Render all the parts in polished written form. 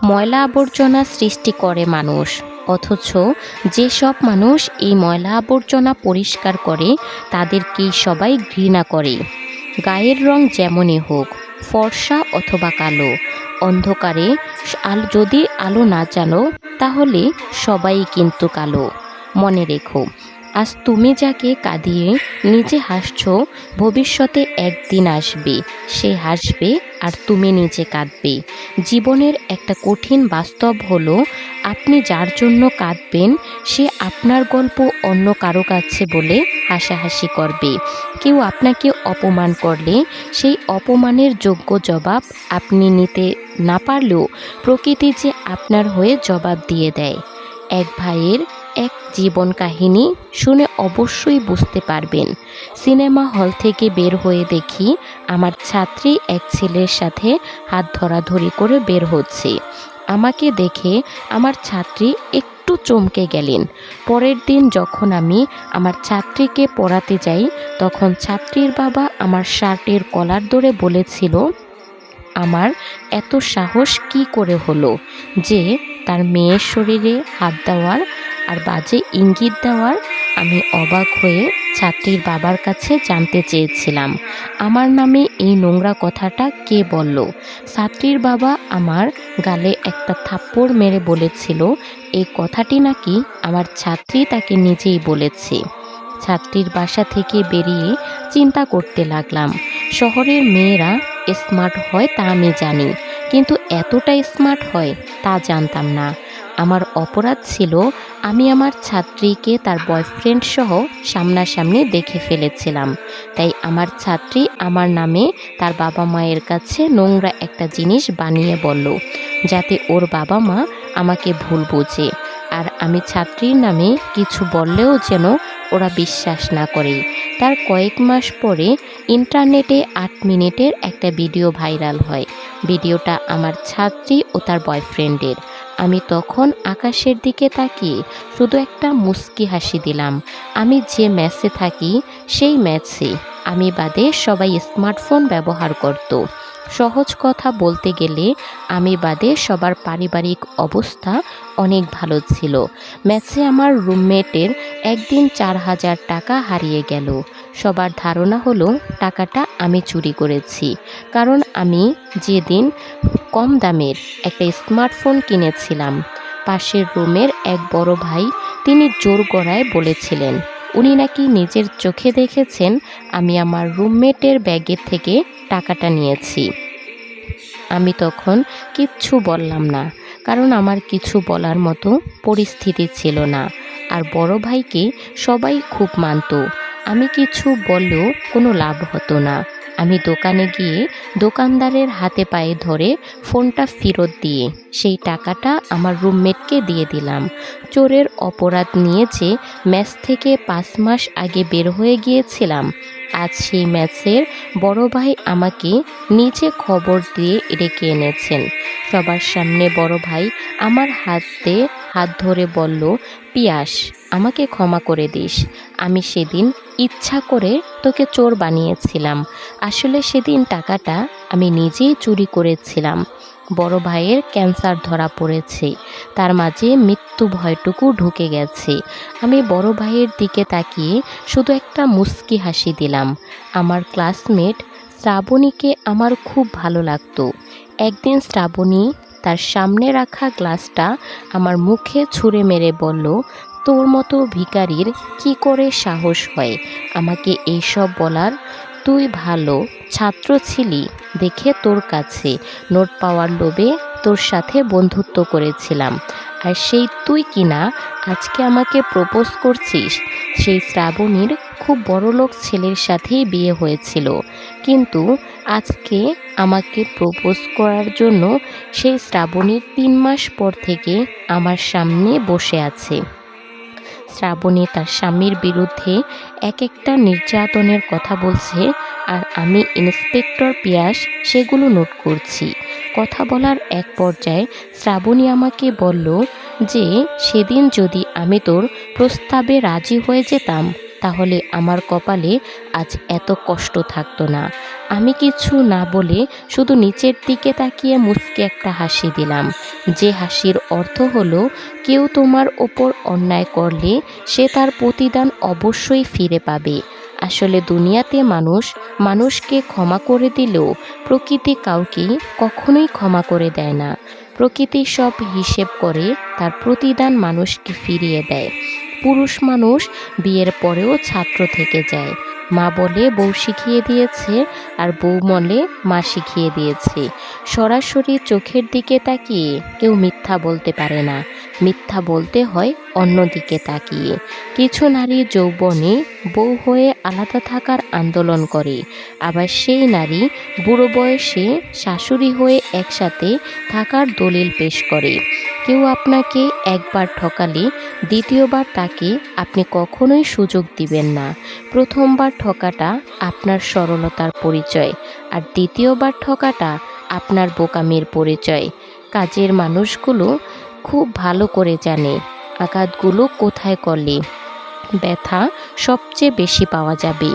ময়লা আবর্জনা সৃষ্টি করে মানুষ, অথচ যেসব মানুষ এই ময়লা আবর্জনা পরিষ্কার করে তাদেরকেই সবাই ঘৃণা করে। গায়ের রং যেমনই হোক, ফর্সা অথবা কালো, অন্ধকারে যদি আলো না জ্বালো তাহলে সবাই কিন্তু কালো। মনে রেখো, আজ তুমি যাকে কাঁদিয়ে নিজে হাসছো, ভবিষ্যতে একদিন আসবে সে হাসবে আর তুমি নিজে কাঁদবে। জীবনের একটা কঠিন বাস্তব হলো, আপনি যার জন্য কাঁদবেন সে আপনার গল্প অন্য কারো কাছে বলে হাসাহাসি করবে। কেউ আপনাকে অপমান করলে সেই অপমানের যোগ্য জবাব আপনি নিতে না পারলেও প্রকৃতি যে আপনার হয়ে জবাব দিয়ে দেয়। এক ভাইয়ের এক জীবন কাহিনী শুনে অবশ্যই বুঝতে পারবেন। সিনেমা হল থেকে বের হয়ে দেখি আমার ছাত্রী এক ছেলের সাথে হাত ধরাধরি করে বের হচ্ছে। আমাকে দেখে আমার ছাত্রী একটু চমকে গেলেন। পরের দিন যখন আমি আমার ছাত্রীকে পড়াতে যাই, তখন ছাত্রীর বাবা আমার শার্টের কলার ধরে বলেছিল, আমার এত সাহস কি করে হলো যে তার মেয়ের শরীরে হাত দেওয়ার আর বাজে ইঙ্গিত দেওয়ার। আমি অবাক হয়ে ছাত্রীর বাবার কাছে জানতে চেয়েছিলাম, আমার নামে এই নোংরা কথাটা কে বলল। ছাত্রীর বাবা আমার গালে একটা থাপ্পড় মেরে বলেছিল, এই কথাটি নাকি আমার ছাত্রী তাকে নিজেই বলেছে। ছাত্রীর বাসা থেকে বেরিয়ে চিন্তা করতে লাগলাম, শহরের মেয়েরা স্মার্ট হয় তা আমি জানি, কিন্তু এতটা স্মার্ট হয় তা জানতাম না। আমার অপরাধ ছিল, আমি আমার ছাত্রীকে তার বয়ফ্রেন্ড সহ সামনাসামনি দেখে ফেলেছিলাম। তাই আমার ছাত্রী আমার নামে তার বাবা মায়ের কাছে নোংরা একটা জিনিস বানিয়ে বলল, যাতে ওর বাবা মা আমাকে ভুল বোঝে, আর আমি ছাত্রীর নামে কিছু বললেও যেন ওরা বিশ্বাস না করে। তার কয়েক মাস পরে ইন্টারনেটে 8 মিনিটের একটা ভিডিও ভাইরাল হয়। ভিডিওটা আমার ছাত্রী ও তার বয়ফ্রেন্ডের। আমি তখন আকাশের দিকে তাকিয়ে শুধু একটা মুচকি হাসি দিলাম। আমি যে ম্যাচে থাকি সেই ম্যাচে আমি বাদে সবাই স্মার্টফোন ব্যবহার করত। সহজ কথা বলতে গেলে আমি বাদে সবার পারিবারিক অবস্থা অনেক ভালো ছিল। ম্যাচে আমার রুমমেটের একদিন 4,000 টাকা হারিয়ে গেল। সবার ধারণা হলো টাকাটা আমি চুরি করেছি, কারণ আমি যেদিন কম দামের একটা স্মার্টফোন কিনেছিলাম। পাশের রুমের এক বড় ভাই, তিনি জোর গলায় বলেছিলেন উনি নাকি নিজের চোখে দেখেছেন আমি আমার রুমমেটের ব্যাগের থেকে টাকাটা নিয়েছি। আমি তখন কিচ্ছু বললাম না, কারণ আমার কিছু বলার মতো পরিস্থিতি ছিল না। আর বড় ভাইকে সবাই খুব মানত, আমি কিছু বললেও কোনো লাভ হতো না। আমি দোকানে গিয়ে দোকানদারের হাতে পায়ে ধরে ফোনটা ফেরত দিয়ে সেই টাকাটা আমার রুমমেটকে দিয়ে দিলাম। চোরের অপরাধ নিয়ে যে ম্যাচ থেকে 5 মাস আগে বের হয়ে গিয়েছিলাম, আজ সেই ম্যাচের বড় ভাই আমাকে নিজে খবর দিয়ে ডেকে এনেছেন। সবার সামনে বড় ভাই আমার হাতে হাত ধরে বলল, পিয়াস, আমাকে ক্ষমা করে দিস। আমি সেদিন ইচ্ছা করে তোকে চোর বানিয়েছিলাম। আসলে সেদিন টাকাটা আমি নিজেই চুরি করেছিলাম। বড় ভাইয়ের ক্যান্সার ধরা পড়েছে, তার মাঝে মৃত্যু ভয়টুকু ঢুকে গেছে। আমি বড় ভাইয়ের দিকে তাকিয়ে শুধু একটা মুচকি হাসি দিলাম। আমার ক্লাসমেট শ্রাবণীকে আমার খুব ভালো লাগতো। একদিন শ্রাবণী তার সামনে রাখা গ্লাসটা আমার মুখে ছুঁড়ে মেরে বলল, তোর মতো ভিখারির কি করে সাহস হয় আমাকে এইসব বলার? তুই ভালো ছাত্র ছিলি দেখে তোর কাছে নোট পাওয়ার লোভে তোর সাথে বন্ধুত্ব করেছিলাম, আর সেই তুই কিনা আজকে আমাকে প্রপোজ করছিস। সেই শ্রাবণীর খুব বড়লোক ছেলের সাথেই বিয়ে হয়েছিল, কিন্তু আজকে আমাকে প্রপোজ করার জন্য সেই শ্রাবণীর 3 মাস পর থেকে আমার সামনে বসে আছে। শ্রাবণী তার স্বামীর বিরুদ্ধে এক একটা নির্যাতনের কথা বলছে, আর আমি ইন্সপেক্টর পিয়াস সেগুলো নোট করছি। কথা বলার এক পর্যায়ে শ্রাবণী আমাকে বলল যে সেদিন যদি আমি তোর প্রস্তাবে রাজি হয়ে যেতাম তাহলে আমার কপালে আজ এত কষ্ট থাকতো না। আমি কিছু না বলে শুধু নিচের দিকে তাকিয়ে মুচকি একটা হাসি দিলাম, যে হাসির অর্থ হলো কেউ তোমার ওপর অন্যায় করলে সে তার প্রতিদান অবশ্যই ফিরে পাবে। আসলে দুনিয়াতে মানুষ মানুষকে ক্ষমা করে দিলেও প্রকৃতি কাউকে কখনোই ক্ষমা করে দেয় না। প্রকৃতি সব হিসেব করে তার প্রতিদান মানুষকে ফিরিয়ে দেয়। পুরুষ মানুষ বিয়ের পরেও ছাত্র থেকে যায়। মা বলে বউ শিখিয়ে দিয়েছে, আর বউ বলে মা শিখিয়ে দিয়েছে। সরাসরি চোখের দিকে তাকিয়ে কেউ মিথ্যা বলতে পারে না, মিথ্যা বলতে হয় অন্যদিকে তাকিয়ে। কিছু নারী যৌবনে বউ হয়ে আলাদা থাকার আন্দোলন করে, আবার সেই নারী বুড়ো বয়সে শাশুড়ি হয়ে একসাথে থাকার দলিল পেশ করে। কেউ আপনাকে একবার ঠকালে দ্বিতীয়বার তাকে আপনি কখনোই সুযোগ দিবেন না। প্রথমবার ঠকাটা আপনার সরলতার পরিচয়, আর দ্বিতীয়বার ঠকাটা আপনার বোকামির পরিচয়। কাজের মানুষগুলো খুব ভালো করে জানে আঘাতগুলো কোথায় করলে ব্যথা সবচেয়ে বেশি পাওয়া যাবে।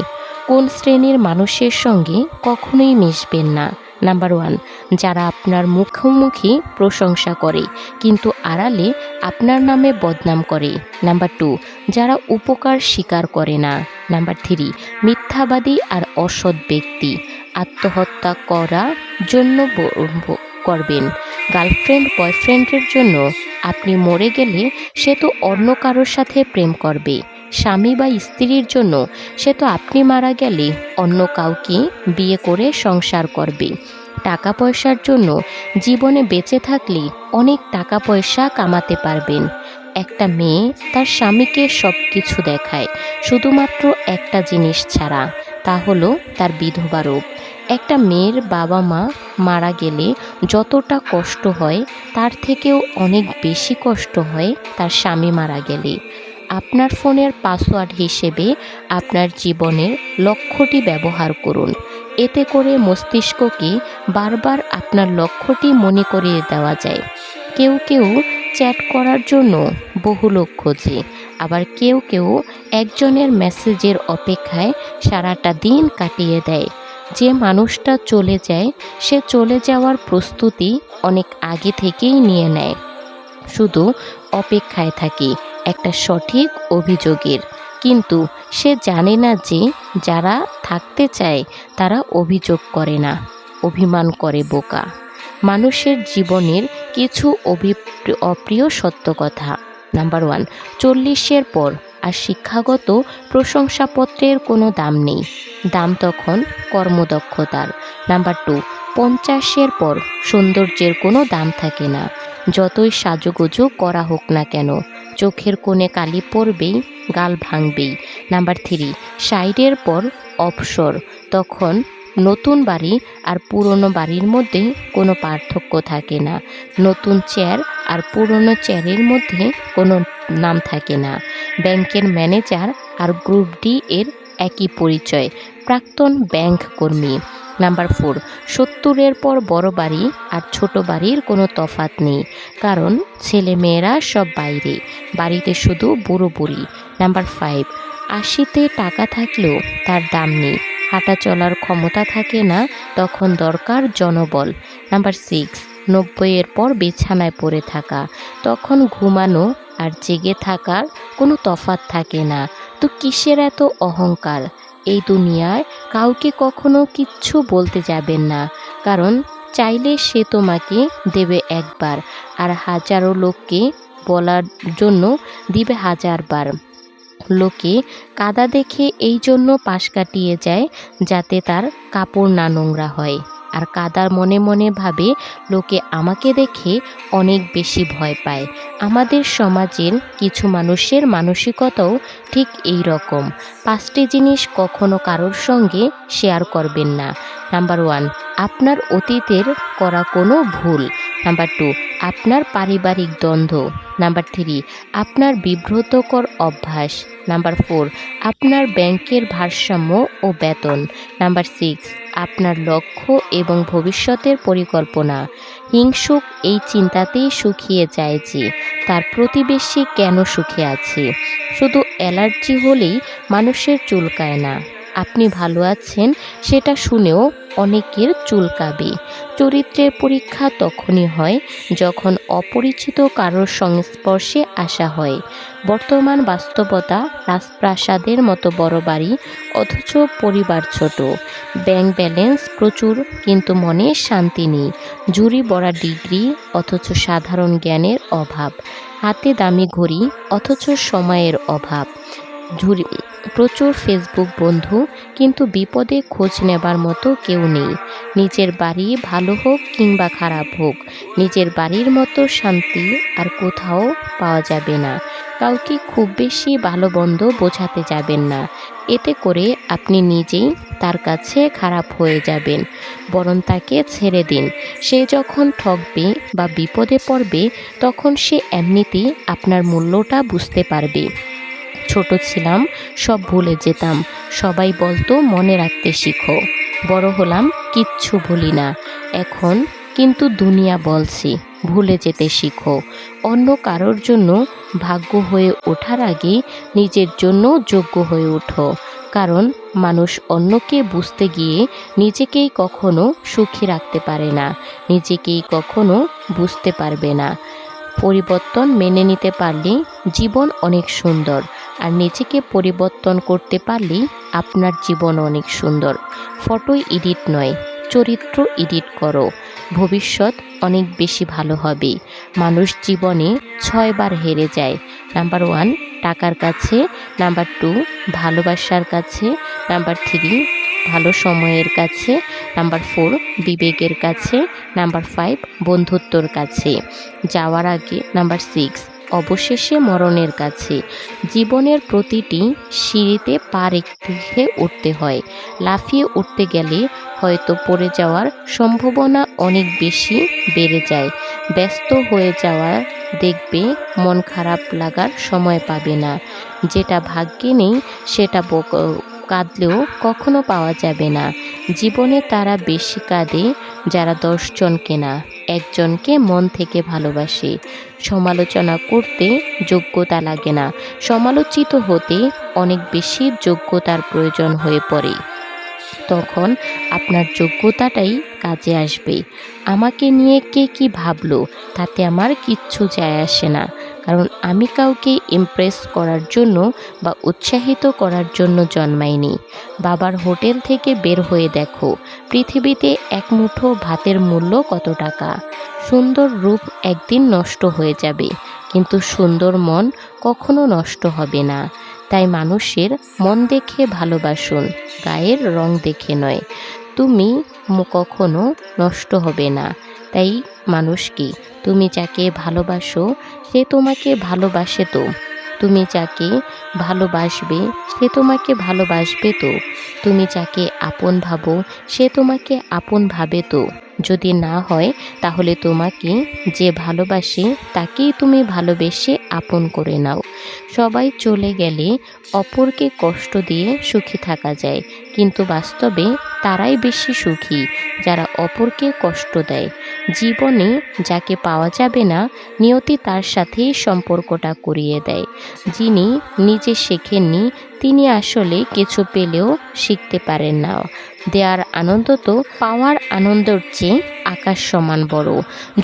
কোন শ্রেণীর মানুষের সঙ্গে কখনোই মিশবেন না। নাম্বার 1, যারা আপনার মুখোমুখি প্রশংসা করে কিন্তু আড়ালে আপনার নামে বদনাম করে। নাম্বার 2, যারা উপকার স্বীকার করে না। নাম্বার 3, মিথ্যাবাদী আর অসৎ ব্যক্তি। আত্মহত্যা করার জন্য করবেন। গার্লফ্রেন্ড বয়ফ্রেন্ডের জন্য আপনি মরে গেলে সে তো অন্য কারোর সাথে প্রেম করবে। স্বামী বা স্ত্রীর জন্য সে তো আপনি মারা গেলে অন্য কাউকে বিয়ে করে সংসার করবে। টাকা পয়সার জন্য জীবনে বেঁচে থাকলে অনেক টাকা পয়সা কামাতে পারবেন। একটা মেয়ে তার স্বামীকে সব কিছু দেখায়, শুধুমাত্র একটা জিনিস ছাড়া, তা হলো তার বিধবা রূপ। একটা মেয়ের বাবা মা মারা গেলে যতটা কষ্ট হয় তার থেকেও অনেক বেশি কষ্ট হয় তার স্বামী মারা গেলে। আপনার ফোনের পাসওয়ার্ড হিসেবে আপনার জীবনের লক্ষ্যটি ব্যবহার করুন। এতে করে মস্তিষ্ককে বারবার আপনার লক্ষ্যটি মনে করিয়ে দেওয়া যায়। কেউ কেউ চ্যাট করার জন্য বহু লোক খোঁজে, আবার কেউ কেউ একজনের মেসেজের অপেক্ষায় সারাটা দিন কাটিয়ে দেয়। যে মানুষটা চলে যায় সে চলে যাওয়ার প্রস্তুতি অনেক আগে থেকেই নিয়ে নেয়, শুধু অপেক্ষায় থাকে একটা সঠিক অভিযোগের। কিন্তু সে জানে না যে যারা থাকতে চায় তারা অভিযোগ করে না, অভিমান করে বোকা। মানুষের জীবনের কিছু অপ্রিয় সত্য কথা। নাম্বার 1, 40-এর পর আর শিক্ষাগত প্রশংসাপত্রের কোনো দাম নেই, দাম তখন কর্মদক্ষতার। নাম্বার 2, 50-এর পর সৌন্দর্যের কোনো দাম থাকে না, যতই সাজুগুজু করা হোক না কেন, চোখের কোণে কালি পড়বেই, গাল ভাঙবেই। নাম্বার 3, 60-এর পর অবসর, তখন নতুন বাড়ি আর পুরনো বাড়ির মধ্যে কোনো পার্থক্য থাকে না, নতুন চেয়ার আর পুরনো চেয়ারের মধ্যে কোনো নাম থাকে না। ব্যাংকের ম্যানেজার আর গ্রুপ ডি এর একই পরিচয়, প্রাক্তন ব্যাংক কর্মী। নাম্বার 4, 70-এর পর বড় বাড়ি আর ছোট বাড়ির কোনো তফাৎ নেই, কারণ ছেলে মেয়েরা সব বাইরে, বাড়িতে শুধু বুড়ো বুড়ি। নাম্বার 5, 80-তে টাকা থাকলেও তার দাম নেই, হাঁটা চলার ক্ষমতা থাকে না, তখন দরকার জনবল। নাম্বার 6, 90-এর পর বিছানায় পড়ে থাকা, তখন ঘুমানো আর জেগে থাকার কোনো তফাৎ থাকে না। তো কিসের এত অহংকার? এই দুনিয়ায় কাউকে কখনো কিচ্ছু বলতে যাবেন না, কারণ চাইলে সে তোমাকে দেবে একবার, আর হাজারো লোককে বলার জন্য দিবে 1000 বার। লোকে কাদা দেখে এই জন্য পাশ কাটিয়ে যায় যাতে তার কাপড় না নোংরা হয়, আর কাদার মনে মনে ভাবে লোকে আমাকে দেখে অনেক বেশি ভয় পায়। আমাদের সমাজের কিছু মানুষের মানসিকতাও ঠিক এই রকম। 5টি জিনিস কখনো কারোর সঙ্গে শেয়ার করবেন না। নাম্বার 1, আপনার অতীতের করা কোনো ভুল। নাম্বার 2, আপনার পারিবারিক দ্বন্দ্ব। নাম্বার 3, আপনার বিব্রতকর অভ্যাস। নাম্বার 4, আপনার ব্যাংকের ভারসাম্য ও বেতন। নাম্বার 6, আপনার লক্ষ্য এবং ভবিষ্যতের পরিকল্পনা। হিংসুক এই চিন্তাতেই শুকিয়ে যায় যে তার প্রতিবেশী কেন সুখে আছে। শুধু অ্যালার্জি হলেই মানুষের চুলকায় না। আপনি ভালো আছেন সেটা শুনেও অনেকের চুলকাবে। চরিত্রের পরীক্ষা তখনই হয় যখন অপরিচিত কারোর সংস্পর্শে আসা হয়। বর্তমান বাস্তবতা রাজপ্রাসাদের মতো বড় বাড়ি, অথচ পরিবার ছোট। ব্যাংক ব্যালেন্স প্রচুর কিন্তু মনে শান্তি নেই। ঝুড়ি ভরা ডিগ্রি অথচ সাধারণ জ্ঞানের অভাব। হাতে দামি ঘড়ি অথচ সময়ের অভাব। ঝুড়ি প্রচুর ফেসবুক বন্ধু কিন্তু বিপদে খোঁজ নেবার মতো কেউ নেই। নিজের বাড়ি ভালো হোক কিংবা খারাপ হোক, নিজের বাড়ির মতো শান্তি আর কোথাও পাওয়া যাবে না। কাউকে খুব বেশি ভালো মন্দ বোঝাতে যাবেন না, এতে করে আপনি নিজেই তার কাছে খারাপ হয়ে যাবেন। বরং তাকে ছেড়ে দিন। সে যখন ঠকবে বা বিপদে পড়বে তখন সে এমনিতেই আপনার মূল্যটা বুঝতে পারবে। ছোট ছিলাম, সব ভুলে যেতাম, সবাই বলতো মনে রাখতে শিখো। বড় হলাম, কিচ্ছু ভুলি না। এখন কিন্তু দুনিয়া বলছে ভুলে যেতে শিখো। অন্য কারোর জন্য ভাগ্য হয়ে ওঠার আগে নিজের জন্য যোগ্য হয়ে ওঠো। কারণ মানুষ অন্যকে বুঝতে গিয়ে নিজেকেই কখনো সুখী রাখতে পারে না, নিজেকেই কখনো বুঝতে পারবে না। পরিবর্তন মেনে নিতে পারলে জীবন অনেক সুন্দর, আর নিজেকে পরিবর্তন করতে পারলেই আপনার জীবন অনেক সুন্দর। ফটো এডিট নয়, চরিত্র এডিট করো। ভবিষ্যৎ অনেক বেশি ভালো হবে। মানুষ জীবনে 6বার হেরে যায়। নাম্বার 1 টাকার কাছে, নাম্বার 2 ভালোবাসার কাছে, নাম্বার 3 ভালো সময়ের কাছে, নাম্বার 4 বিবেকের কাছে, নাম্বার 5 বন্ধুত্বর কাছে, যাওয়ার আগে নাম্বার 6 অবশেষে মরণের কাছে। জীবনের প্রতিটি সিঁড়িতে পা রেখে উঠতে হয়। লাফিয়ে উঠতে গেলে হয়তো পড়ে যাওয়ার সম্ভাবনা অনেক বেশি বেড়ে যায়। ব্যস্ত হয়ে যাওয়া দেখবে মন খারাপ লাগার সময় পাবে না। যেটা ভাগ্যে নেই সেটা কাঁদলেও কখনো পাওয়া যাবে না। জীবনে তারা বেশি কাঁদে যারা 10 জনকে না, একজনকে মন থেকে ভালোবাসে। সমালোচনা করতে যোগ্যতা লাগে না, সমালোচিত হতে অনেক বেশি যোগ্যতার প্রয়োজন হয়ে পড়ে। তখন আপনার যোগ্যতাটাই কাজে আসবে। আমাকে নিয়ে কে কী ভাবলো তাতে আমার কিচ্ছু যায় আসে না। কারণ আমি কাউকে ইমপ্রেস করার জন্য বা উৎসাহিত করার জন্য জন্মাইনি। বাবার হোটেল থেকে বের হয়ে দেখো পৃথিবীতে এক মুঠো ভাতের মূল্য কত টাকা। সুন্দর রূপ একদিন নষ্ট হয়ে যাবে, কিন্তু সুন্দর মন কখনো নষ্ট হবে না। তাই মানুষের মন দেখে ভালোবাসুন, গায়ের রং দেখে নয়। তুমি কখনো নষ্ট হবে না। তাই মানুষকে তুমি যাকে ভালোবাসো সে তোমাকে ভালোবাসে তো। তুমি যাকে ভালোবাসবে সে তোমাকে ভালোবাসবে তো। তুমি যাকে আপন ভাবো সে তোমাকে আপন ভাবে তো। যদি না হয় তাহলে তোমাকে যে ভালোবাসে তাকেই তুমি ভালোবেসে আপন করে নাও। সবাই চলে গেলে অপরকে কষ্ট দিয়ে সুখী থাকা যায়, কিন্তু বাস্তবে তারাই বেশি সুখী যারা অপরকে কষ্ট দেয়। জীবনে যাকে পাওয়া যাবে না নিয়তি তার সাথেই সম্পর্কটা করিয়ে দেয়। যিনি নিজে শেখেননি তিনি আসলে কিছু পেলেও শিখতে পারেন না। দেওয়ার আনন্দ তো পাওয়ার আনন্দের চেয়ে আকাশ সমান বড়।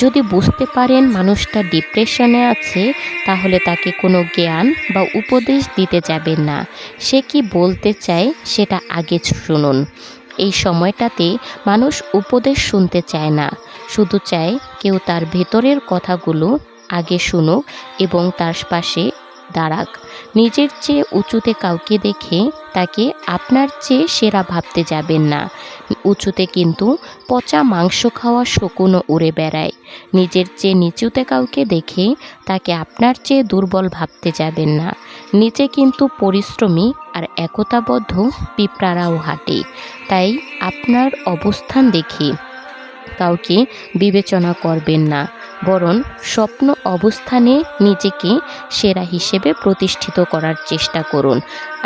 যদি বুঝতে পারেন মানুষটা ডিপ্রেশনে আছে তাহলে তাকে কোনো জ্ঞান বা উপদেশ দিতে যাবেন না। সে কি বলতে চায় সেটা আগে শুনুন। এই সময়টাতে মানুষ উপদেশ শুনতে চায় না, শুধু চায় কেউ তার ভেতরের কথাগুলো আগে শুনুক এবং তার পাশে দাঁড়াক। নিজের চেয়ে উঁচুতে কাউকে দেখে তাকে আপনার চেয়ে সেরা ভাবতে যাবেন না। উঁচুতে কিন্তু পচা মাংস খাওয়া শকুনও উড়ে বেড়ায়। নিজের চেয়ে নিচুতে কাউকে দেখে তাকে আপনার চেয়ে দুর্বল ভাবতে যাবেন না। নিচে কিন্তু পরিশ্রমী আর একতাবদ্ধ পিঁপড়ারাও হাঁটে। তাই আপনার অবস্থান দেখে কাউকে বিবেচনা করবেন না, বরং স্বপ্ন অবস্থানে নিজেকে সেরা হিসেবে প্রতিষ্ঠিত করার চেষ্টা করুন।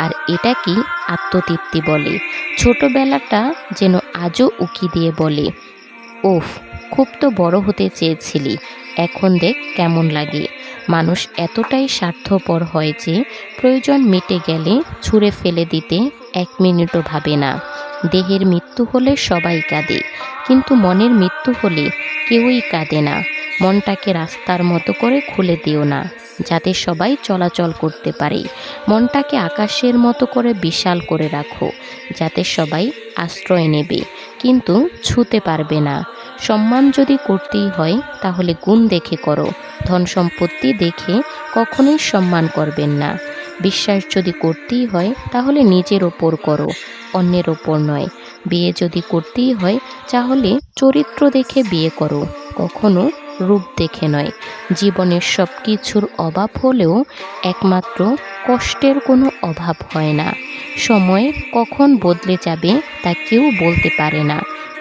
আর এটাকেই আত্মতৃপ্তি বলে। ছোটবেলাটা যেন আজও উকি দিয়ে বলে, ওফ, খুব তো বড় হতে চেয়েছিলি, এখন দেখ কেমন লাগে। মানুষ এতটাই স্বার্থপর হয় যে প্রয়োজন মিটে গেলে ছুঁড়ে ফেলে দিতে 1 মিনিটও ভাবে না। দেহের মৃত্যু হলে সবাই কাঁদে, কিন্তু মনের মৃত্যু হলে কেউই কাঁদে না। মনটাকে রাস্তার মতো করে খুলে দিও না, যাতে সবাই চলাচল করতে পারে। মনটাকে আকাশের মতো করে বিশাল করে রাখো, যাতে সবাই আশ্রয় নেবে কিন্তু ছুঁতে পারবে না। সম্মান যদি করতেই হয় তাহলে গুণ দেখে করো, ধন সম্পত্তি দেখে কখনোই সম্মান করবেন না। বিশ্বাস যদি করতেই হয় তাহলে নিজের ওপর করো, অন্যের ওপর নয়। বিয়ে যদি করতেই হয় তাহলে চরিত্র দেখে বিয়ে করো, কখনো রূপ দেখে নয়। জীবনের সব কিছুর অভাব হলেও একমাত্র কষ্টের কোনো অভাব হয় না। সময় কখন বদলে যাবে তা কেউ বলতে পারে না।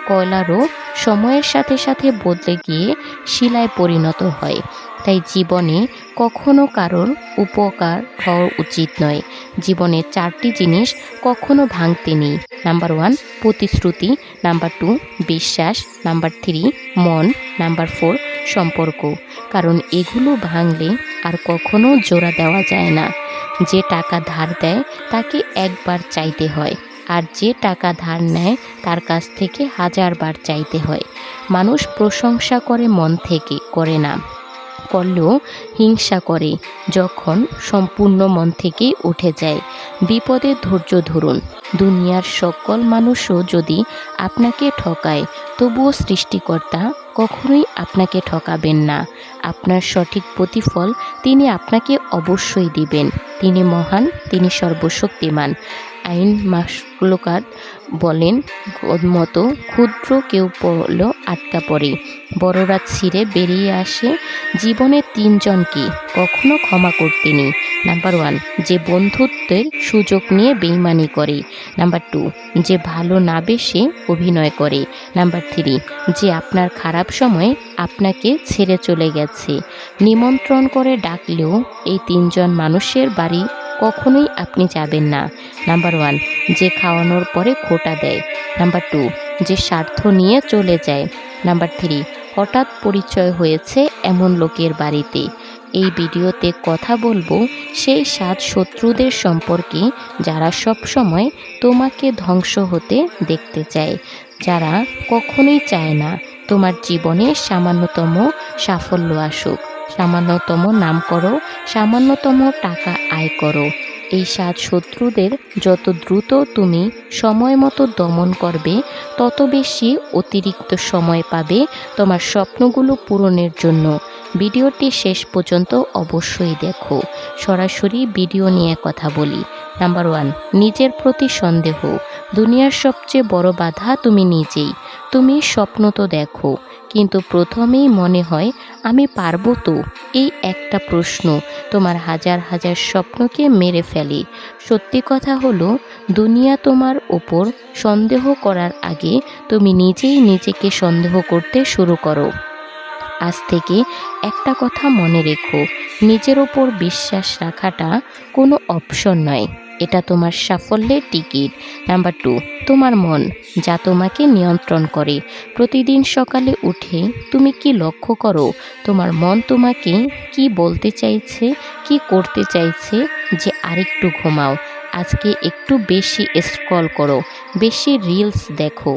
কয়লারও সময়ের সাথে সাথে বদলে গিয়ে শিলায় পরিণত হয়। তাই জীবনে কখনো কারোর উপকার হওয়া উচিত নয়। জীবনে 4টি জিনিস কখনো ভাঙতে নেই। নাম্বার 1 প্রতিশ্রুতি, নাম্বার 2 বিশ্বাস, নাম্বার 3 মন, নাম্বার 4 সম্পর্ক। কারণ এগুলো ভাঙলে আর কখনো জোড়া দেওয়া যায় না। যে টাকা ধার দেয় তাকে একবার চাইতে হয়, আর যে টাকা ধার নেয় তার কাছ থেকে 1000 বার চাইতে হয়। মানুষ প্রশংসা করে মন থেকে করে না, করলেও হিংসা করে যখন সম্পূর্ণ মন থেকেই উঠে যায়। বিপদে ধৈর্য ধরুন। দুনিয়ার সকল মানুষও যদি আপনাকে ঠকায়, তবুও সৃষ্টিকর্তা কখনোই আপনাকে ঠকাবেন না। আপনার সঠিক প্রতিফল তিনি আপনাকে অবশ্যই দিবেন। তিনি মহান, তিনি সর্বশক্তিমান। আইন মাসলুকাত বলেন মতো ক্ষুদ্র কেউ পড়লো আটকা পড়ে, বড়রা ছিঁড়ে বেরিয়ে আসে। জীবনে 3 জনকে কখনো ক্ষমা করতে নেই। নাম্বার 1 যে বন্ধুত্বের সুযোগ নিয়ে বেইমানি করে। নাম্বার 2 যে ভালো না বেশে অভিনয় করে। নাম্বার 3 যে আপনার খারাপ সময়ে আপনাকে ছেড়ে চলে গেছে। নিমন্ত্রণ করে ডাকলেও এই 3 জন মানুষের বাড়ি কখনোই আপনি যাবেন না। নাম্বার 1 যে খাওয়ানোর পরে খোঁটা দেয়। নাম্বার 2 যে স্বার্থ নিয়ে চলে যায়। নাম্বার 3 হঠাৎ পরিচয় হয়েছে এমন লোকের বাড়িতে। এই ভিডিওতে কথা বলবো সেই 7 শত্রুদের সম্পর্কে, যারা সব সময় তোমাকে ধ্বংস হতে দেখতে চায়, যারা কখনোই চায় না তোমার জীবনে সামান্যতম সাফল্য আসুক, সামান্যতম নাম করো, সামান্যতম টাকা আয় করো। এই 7 শত্রুদের যত দ্রুত তুমি সময় মতো দমন করবে, তত বেশি অতিরিক্ত সময় পাবে তোমার স্বপ্নগুলো পূরণের জন্য। ভিডিওটি শেষ পর্যন্ত অবশ্যই দেখো। সরাসরি ভিডিও নিয়ে কথা বলি। নাম্বার 1 নিজের প্রতি সন্দেহ। দুনিয়ার সবচেয়ে বড় বাধা তুমি নিজেই। তুমি স্বপ্ন তো দেখো, কিন্তু প্রথমেই মনে হয় আমি পারবো তো। এই একটা প্রশ্ন তোমার হাজার হাজার স্বপ্নকে মেরে ফেলে। সত্যি কথা হলো, দুনিয়া তোমার ওপর সন্দেহ করার আগে তুমি নিজেই নিজেকে সন্দেহ করতে শুরু করো। আজ থেকে একটা কথা মনে রেখো, নিজের ওপর বিশ্বাস রাখাটা কোনো অপশন নয়, এটা তোমার সাফল্যের টিকিট। নাম্বার 2 তোমার মন, যা তোমাকে নিয়ন্ত্রণ করে। প্রতিদিন সকালে উঠে তুমি কি লক্ষ্য করো? তোমার মন তোমাকে কি বলতে চাইছে, কি করতে চাইছে? যে আরেকটু ঘুমাও, আজকে একটু বেশি স্ক্রল করো, বেশি রিলস দেখো,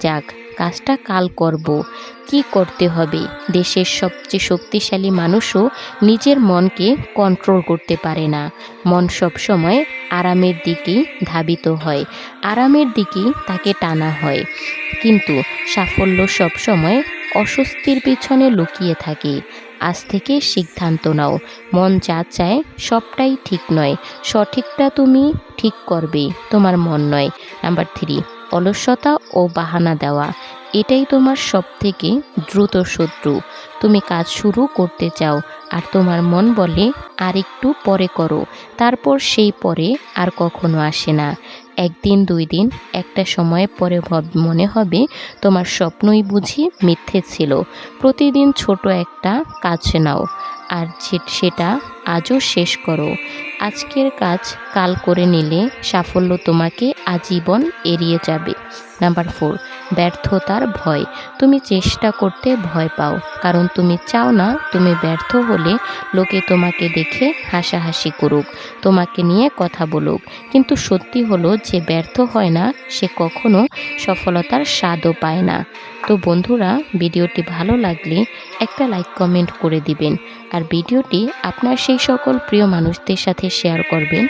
যাক কাজটা কাল করব। কি করতে হবে? দেশের সবচেয়ে শক্তিশালী মানুষও নিজের মনকে কন্ট্রোল করতে পারে না। মন সবসময় আরামের দিকেই ধাবিত হয়, আরামের দিকেই তাকে টানা হয়, কিন্তু সাফল্য সবসময় অস্বস্তির পিছনে লুকিয়ে থাকে। আজ থেকে সিদ্ধান্ত নাও, মন যা চায় সবটাই ঠিক নয়, সঠিকটা তুমি ঠিক করবে, তোমার মন নয়। নাম্বার 3 অলসতা ও বাহানা দেওয়া, এটাই তোমার সবথেকে দ্রুত শত্রু। তুমি কাজ শুরু করতে চাও আর তোমার মন বলে আর একটু পরে করো, তারপর সেই পরে আর কখনো আসে না। একদিন 2 দিন, একটা সময় পরে মনে হবে তোমার স্বপ্নই বুঝি মিথ্যে ছিল। প্রতিদিন ছোট একটা কাজ নাও, আর সেটা আজও শেষ করো। আজকের কাজ কাল করে নিলে সাফল্য তোমাকে আজীবন এড়িয়ে যাবে। নাম্বার 4 ব্যর্থতার ভয়। তুমি চেষ্টা করতে ভয় পাও, কারণ তুমি চাও না তুমি ব্যর্থ হলে লোকে তোমাকে দেখে হাসাহাসি করুক, তোমাকে নিয়ে কথা বলুক। কিন্তু সত্যি হলো যে ব্যর্থ হয় না সে কখনো সফলতার স্বাদও পায় না। তো বন্ধুরা, ভিডিওটি ভালো লাগলে একটা লাইক কমেন্ট করে দিবেন। আর ভিডিওটি আপনার সেই সকল প্রিয় মানুষদের সাথে শেয়ার করবেন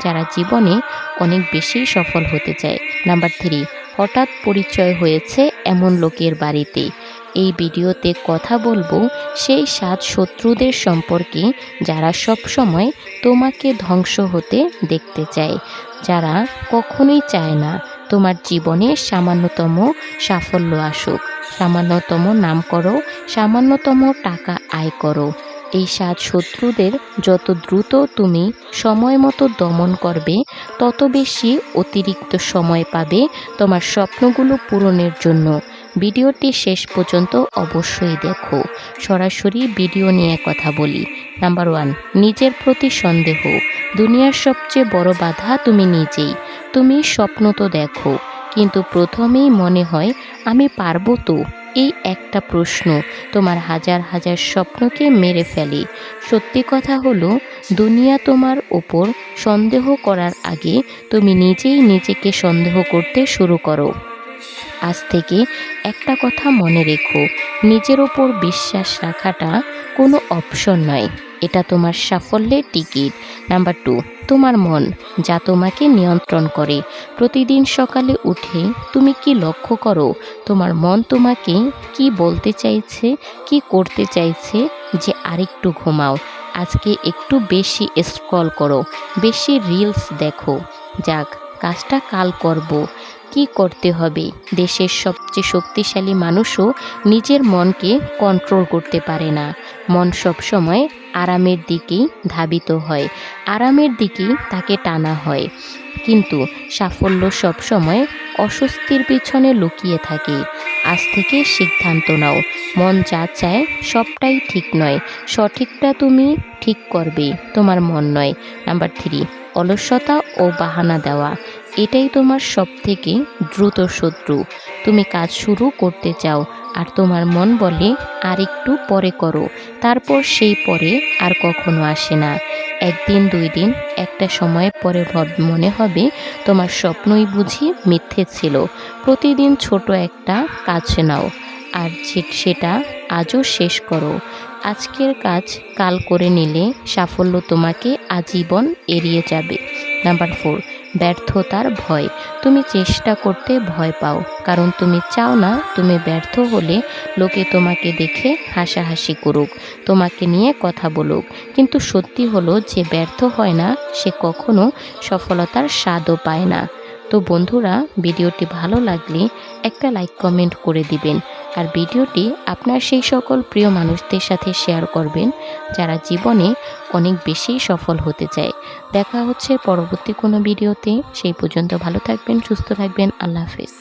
যারা জীবনে অনেক বেশি সফল হতে চায়। নাম্বার 3, হঠাৎ পরিচয় হয়েছে এমন লোকের বাড়িতে। এই ভিডিওতে কথা বলবো সেই 7 শত্রুদের সম্পর্কে যারা সব সময় তোমাকে ধ্বংস হতে দেখতে চায়, যারা কখনোই চায় না তোমার জীবনে সামান্যতম সাফল্য আসুক, সামান্যতম নাম করো, সামান্যতম টাকা আয় করো। এই 7 শত্রুদের যত দ্রুত তুমি সময় মতো দমন করবে, তত বেশি অতিরিক্ত সময় পাবে তোমার স্বপ্নগুলো পূরণের জন্য। ভিডিওটি শেষ পর্যন্ত অবশ্যই দেখো। সরাসরি ভিডিও নিয়ে কথা বলি। নাম্বার 1, নিজের প্রতি সন্দেহ। দুনিয়ার সবচেয়ে বড় বাধা তুমি নিজেই। তুমি স্বপ্ন তো দেখো, কিন্তু প্রথমেই মনে হয় আমি পারবো তো। এই একটা প্রশ্ন তোমার হাজার হাজার স্বপ্নকে মেরে ফেলে। সত্যি কথা হলো, দুনিয়া তোমার ওপর সন্দেহ করার আগে তুমি নিজেই নিজেকে সন্দেহ করতে শুরু করো। আজ থেকে একটা কথা মনে রেখো, নিজের ওপর বিশ্বাস রাখাটা কোনো অপশন নয়, এটা তোমার সাফল্যের টিকিট। নাম্বার 2, তোমার মন, যা তোমাকে নিয়ন্ত্রণ করে। প্রতিদিন সকালে উঠে তুমি কি লক্ষ্য করো তোমার মন তোমাকে কি বলতে চাইছে, কি করতে চাইছে? যে আরেকটু ঘুমাও, আজকে একটু বেশি স্ক্রল করো, বেশি রিলস দেখো, যাক কাজটা কাল করব। কি করতে হবে? দেশের সবচেয়ে শক্তিশালী মানুষও নিজের মনকে কন্ট্রোল করতে পারে না। মন সবসময় আরামের দিকেই ধাবিত হয়, আরামের দিকেই তাকে টানা হয়। কিন্তু সাফল্য সবসময় অস্বস্তির পিছনে লুকিয়ে থাকে। আজ থেকে সিদ্ধান্ত নাও, মন যা চায় সবটাই ঠিক নয়, সঠিকটা তুমি ঠিক করবে, তোমার মন নয়। নাম্বার 3, অলসতা ও বাহানা দেওয়া। এটাই তোমার সবথেকে দ্রুত শত্রু। তুমি কাজ শুরু করতে চাও আর তোমার মন বলে আর একটু পরে করো, তারপর সেই পরে আর কখনো আসে না। একদিন 2 দিন, একটা সময় পরে মনে হবে তোমার স্বপ্নই বুঝি মিথ্যে ছিল। প্রতিদিন ছোট একটা কাজ নাও, আর সেটা আজও শেষ করো। আজকের কাজ কাল করে নিলে সাফল্য তোমাকে আজীবন এড়িয়ে যাবে। নাম্বার 4, ব্যর্থতার ভয়। তুমি চেষ্টা করতে ভয় পাও, কারণ তুমি চাও না তুমি ব্যর্থ হলে লোকে তোমাকে দেখে হাসাহাসি করুক, তোমাকে নিয়ে কথা বলুক। কিন্তু সত্যি হলো যে ব্যর্থ হয় না সে কখনো সফলতার স্বাদও পায় না। তো বন্ধুরা, ভিডিওটি ভালো লাগলে একটা লাইক কমেন্ট করে দিবেন। আর ভিডিওটি আপনার সেই সকল প্রিয় মানুষদের সাথে শেয়ার করবেন যারা জীবনে অনেক বেশি সফল হতে চায়। দেখা হচ্ছে পরবর্তী কোনো ভিডিওতে। সেই পর্যন্ত ভালো থাকবেন, সুস্থ থাকবেন। আল্লাহ হাফেজ।